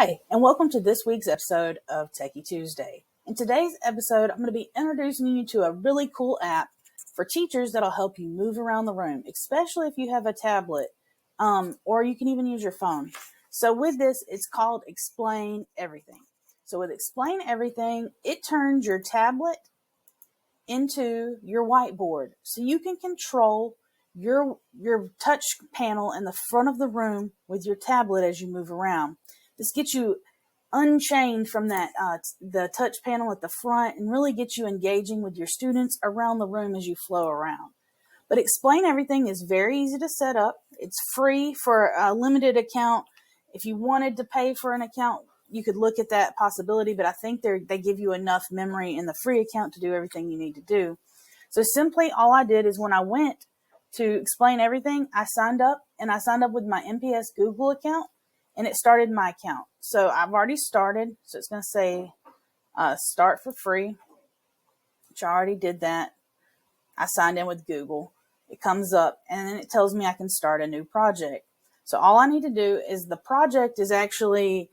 Hi, and welcome to this week's episode of Techy Tuesday. In today's episode, I'm going to be introducing you to a really cool app for teachers that'll help you move around the room, especially if you have a tablet, or you can even use your phone. So with this, it's called Explain Everything. So with Explain Everything, it turns your tablet into your whiteboard. So you can control your touch panel in the front of the room with your tablet as you move around. This gets you unchained from that the touch panel at the front and really gets you engaging with your students around the room as you flow around. But Explain Everything is very easy to set up. It's free for a limited account. If you wanted to pay for an account, you could look at that possibility, but I think they give you enough memory in the free account to do everything you need to do. So simply all I did is when I went to Explain Everything, I signed up, and I signed up with my MPS Google account, and it started my account. So I've already started, so it's going to say start for free, which I already did that. I signed in with Google. It comes up, and then it tells me I can start a new project. So all I need to do is the project is actually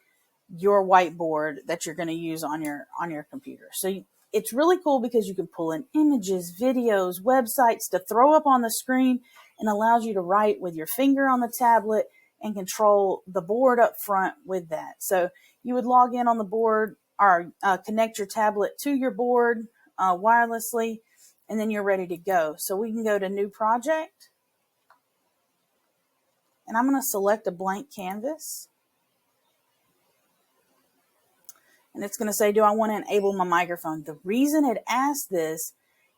your whiteboard that you're going to use on your computer. So it's really cool because you can pull in images, videos, websites to throw up on the screen, and allows you to write with your finger on the tablet and control the board up front with that. So you would log in on the board or connect your tablet to your board wirelessly, and then you're ready to go. So we can go to New Project, and I'm going to select a blank canvas. And it's going to say, do I want to enable my microphone? The reason it asks this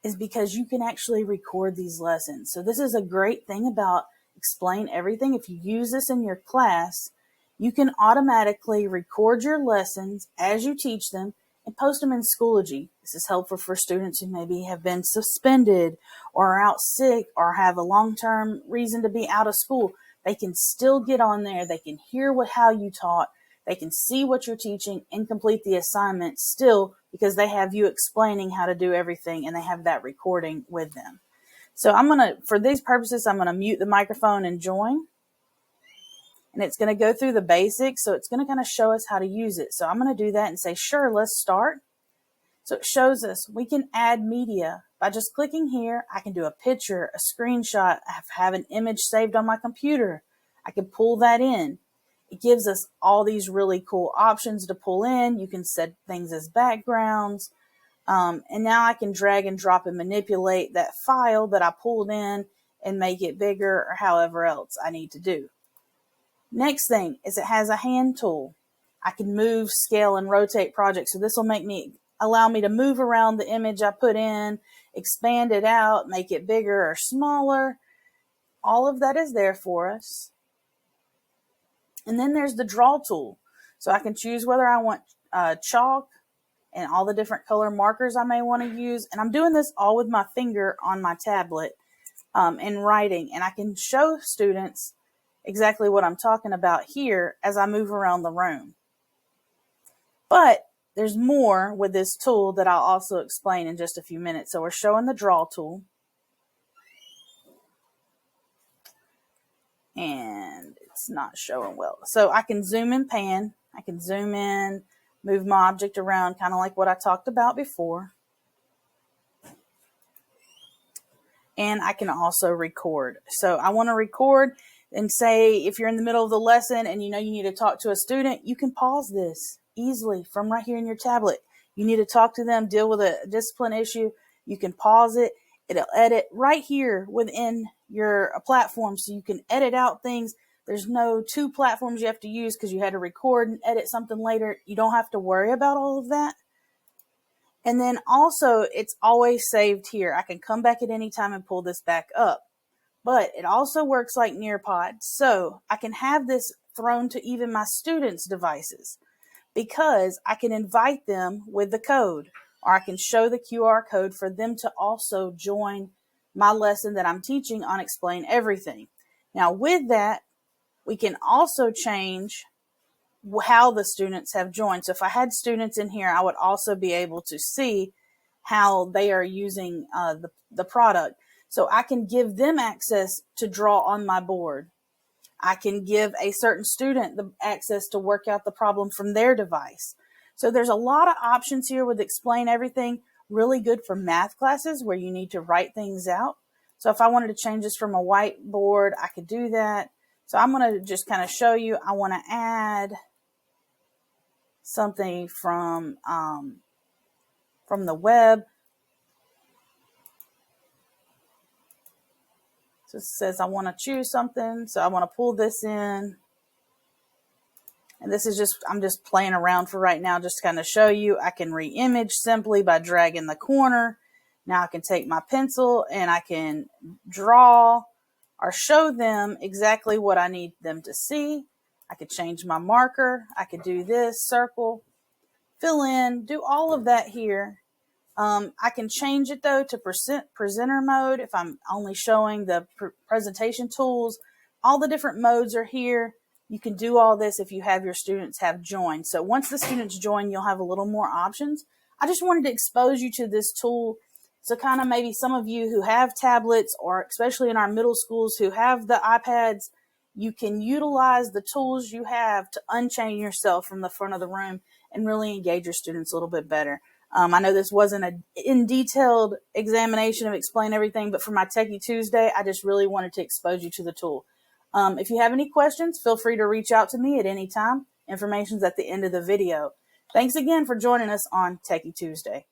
is because you can actually record these lessons. So this is a great thing about Explain Everything. If you use this in your class, you can automatically record your lessons as you teach them and post them in Schoology. This is helpful for students who maybe have been suspended or are out sick or have a long-term reason to be out of school. They can still get on there. They can hear how you taught. They can see what you're teaching and complete the assignment still because they have you explaining how to do everything, and they have that recording with them. So for these purposes, I'm going to mute the microphone and join. And it's going to go through the basics. So it's going to kind of show us how to use it. So I'm going to do that and say, sure, let's start. So it shows us we can add media by just clicking here. I can do a picture, a screenshot. I have an image saved on my computer. I can pull that in. It gives us all these really cool options to pull in. You can set things as backgrounds. And now I can drag and drop and manipulate that file that I pulled in and make it bigger or however else I need to do. Next thing is it has a hand tool. I can move, scale, and rotate projects. So this will allow me to move around the image I put in, expand it out, make it bigger or smaller. All of that is there for us. And then there's the draw tool. So I can choose whether I want chalk and all the different color markers I may want to use. And I'm doing this all with my finger on my tablet and writing. And I can show students exactly what I'm talking about here as I move around the room. But there's more with this tool that I'll also explain in just a few minutes. So we're showing the draw tool. And it's not showing well. So I can zoom and pan. I can zoom in, move my object around, kind of like what I talked about before. And I can also record. So I want to record and say if you're in the middle of the lesson and you know you need to talk to a student, you can pause this easily from right here in your tablet. You need to talk to them, deal with a discipline issue. You can pause it. It'll edit right here within your platform, so you can edit out things. There's no two platforms you have to use because you had to record and edit something later. You don't have to worry about all of that. And then also, it's always saved here. I can come back at any time and pull this back up. But it also works like Nearpod. So I can have this thrown to even my students' devices because I can invite them with the code, or I can show the QR code for them to also join my lesson that I'm teaching on Explain Everything. Now with that, we can also change how the students have joined. So if I had students in here, I would also be able to see how they are using the product. So I can give them access to draw on my board. I can give a certain student the access to work out the problem from their device. So there's a lot of options here with Explain Everything. Really good for math classes where you need to write things out. So if I wanted to change this from a whiteboard, I could do that. So I'm going to just kind of show you. I want to add something from the web. So it says I want to choose something. So I want to pull this in. And this is just, I'm just playing around for right now, just to kind of show you. I can re-image simply by dragging the corner. Now I can take my pencil and I can draw or show them exactly what I need them to see. I could change my marker. I could do this, circle, fill in, do all of that here. I can change it though to presenter mode if I'm only showing the presentation tools. All the different modes are here. You can do all this if you have your students have joined. So once the students join, you'll have a little more options. I just wanted to expose you to this tool. So kind of maybe some of you who have tablets, or especially in our middle schools who have the iPads, you can utilize the tools you have to unchain yourself from the front of the room and really engage your students a little bit better. I know this wasn't an in-detailed examination of Explain Everything, but for my Techy Tuesday, I just really wanted to expose you to the tool. If you have any questions, feel free to reach out to me at any time. Information's at the end of the video. Thanks again for joining us on Techy Tuesday.